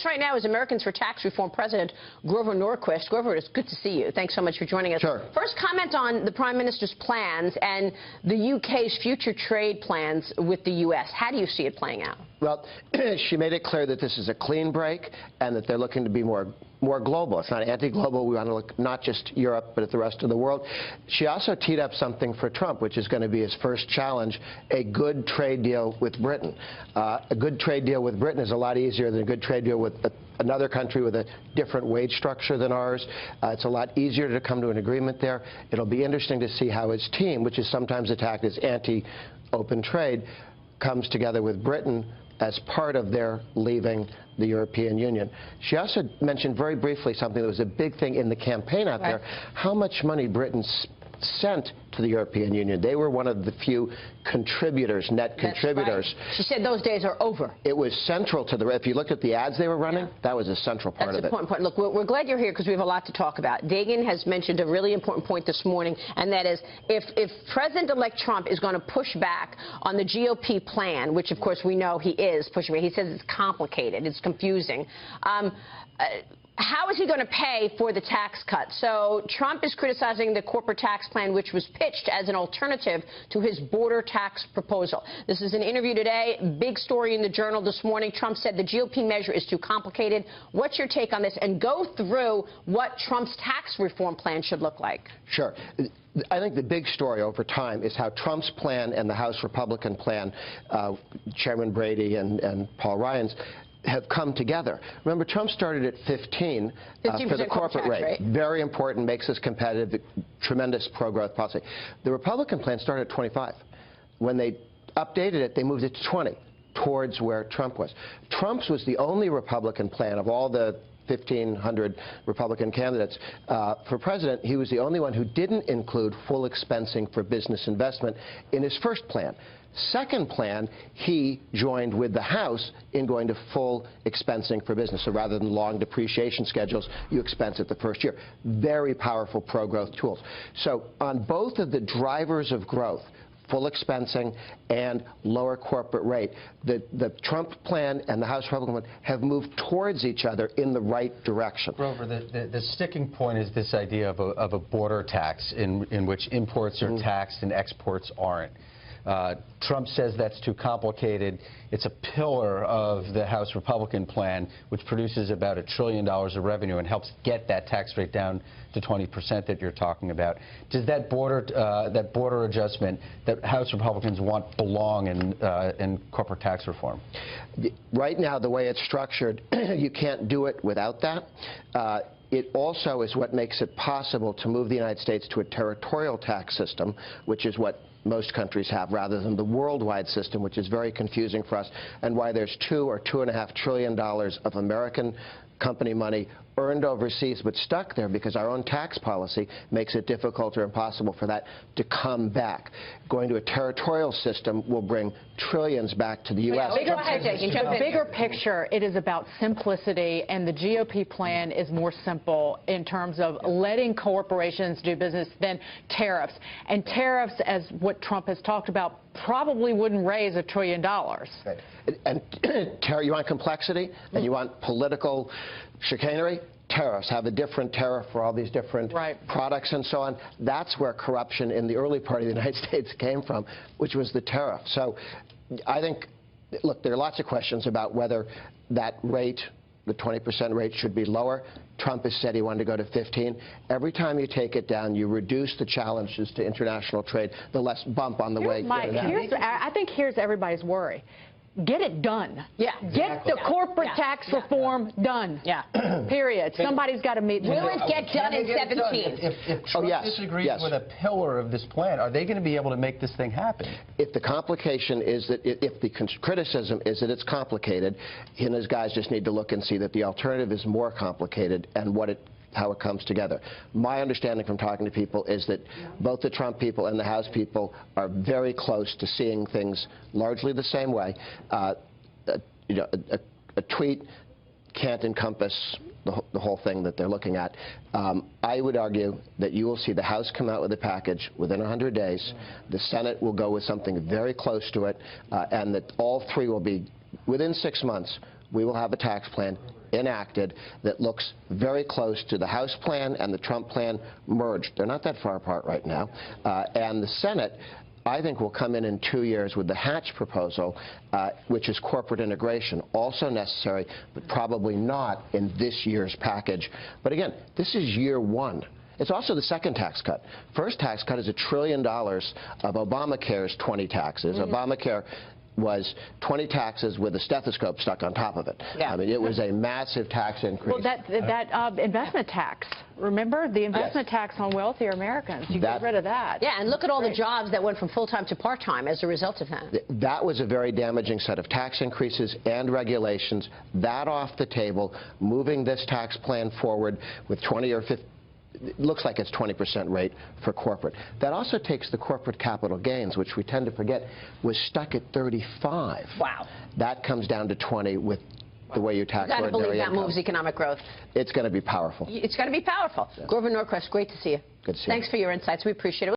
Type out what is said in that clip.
us right now is Americans for Tax Reform President Grover Norquist. Grover, it's good to see you. Thanks so much for joining us. Sure. First, comment on the Prime Minister's plans and the UK's future trade plans with the U.S. How do you see it playing out? Well, she made it clear that this is a clean break and that they're looking to be more global. It's not anti-global. We want to look not just Europe, but at the rest of the world. She also teed up something for Trump, which is going to be his first challenge, a good trade deal with Britain. A good trade deal with Britain is a lot easier than a good trade deal with another country with a different wage structure than ours. It's a lot easier to come to an agreement there. It'll be interesting to see how his team, which is sometimes attacked as anti-open trade, comes together with Britain as part of their leaving the European Union. She also mentioned very briefly something that was a big thing in the campaign out there, how much money Britain sent to the European Union. They were one of the few contributors, net contributors. Right. She said those days are over. It was central to the, if you looked at the ads they were running, that was a central part of it. That's an important point. Look, we're glad you're here because we have a lot to talk about. Dagan has mentioned a really important point this morning, and that is if President-elect Trump is going to push back on the GOP plan, which of course we know he is pushing back, he says it's complicated, it's confusing. How is he going to pay for the tax cut? So Trump is criticizing the corporate tax plan, which was pitched as an alternative to his border tax proposal. This is an interview today, big story in the Journal this morning. Trump said the GOP measure is too complicated. What's your take on this? And go through what Trump's tax reform plan should look like. Sure. I think the big story over time is how Trump's plan and the House Republican plan, Chairman Brady and Paul Ryan's, have come together. Remember, Trump started at 15 for the corporate rate. Very important, makes us competitive, tremendous pro-growth policy. The Republican plan started at 25. When they updated it, they moved it to 20, towards where Trump was. Trump's was the only Republican plan of all the 1,500 Republican candidates for president. He was the only one who didn't include full expensing for business investment in his first plan. Second plan, he joined with the House in going to full expensing for business. So rather than long depreciation schedules, you expense it the first year. Very powerful pro-growth tools. So on both of the drivers of growth, full expensing and lower corporate rate, the Trump plan and the House Republican plan have moved towards each other in the right direction. Grover, the sticking point is this idea of a border tax in which imports are taxed and exports aren't. Trump says that's too complicated. It's a pillar of the House Republican plan, which produces about $1 trillion of revenue and helps get that tax rate down to 20% that you're talking about. Does that border adjustment that House Republicans want belong in corporate tax reform? Right now, the way it's structured, you can't do it without that. It also is what makes it possible to move the United States to a territorial tax system, which is what most countries have, rather than the worldwide system, which is very confusing for us, and why there's $2 or $2.5 trillion of American company money earned overseas but stuck there because our own tax policy makes it difficult or impossible for that to come back. Going to a territorial system will bring trillions back to the U.S. The bigger picture, it is about simplicity, and the GOP plan is more simple in terms of letting corporations do business than tariffs. And tariffs, as what Trump has talked about, probably wouldn't raise $1 trillion. Right. And you want complexity and you want political chicanery? Tariffs. Have a different tariff for all these different products and so on. That's where corruption in the early part of the United States came from, which was the tariff. So I think, look, there are lots of questions about whether that rate, the 20% rate, should be lower. Trump has said he wanted to go to 15. Every time you take it down, you reduce the challenges to international trade, the less bump on the way. I think here's everybody's worry. Get it done. Yeah. Get the corporate tax reform done. Yeah. Period. Somebody's got to meet. Will it get done in 17? If Trump disagrees with a pillar of this plan, are they going to be able to make this thing happen? If the complication is that, if the criticism is that it's complicated, he and his guys just need to look and see that the alternative is more complicated and how it comes together. My understanding from talking to people is that both the Trump people and the House people are very close to seeing things largely the same way. You know, a tweet can't encompass the whole thing that they're looking at. I would argue that you will see the House come out with a package within 100 days. The Senate will go with something very close to it, and that all three will be, within 6 months, we will have a tax plan enacted that looks very close to the House plan and the Trump plan merged. They're not that far apart right now. And the Senate, I think, will come in 2 years with the Hatch proposal, which is corporate integration, also necessary, but probably not in this year's package. But again, this is year one. It's also the second tax cut. First tax cut is $1 trillion of Obamacare's 20 taxes. Obamacare was 20 taxes with a stethoscope stuck on top of it. Yeah. I mean, it was a massive tax increase. Well, that investment tax, remember? The investment tax on wealthier Americans. You got rid of that. Yeah, and look at all the jobs that went from full-time to part-time as a result of that. That was a very damaging set of tax increases and regulations. That off the table, moving this tax plan forward with 20 or 50, it looks like it's 20% rate for corporate. That also takes the corporate capital gains, which we tend to forget was stuck at 35. Wow. That comes down to 20 with the way you tax ordinary income. You got to believe that moves economic growth. It's going to be powerful. It's going to be powerful. Yeah. Grover Norquist, great to see you. Good to see you. Thanks for your insights. We appreciate it.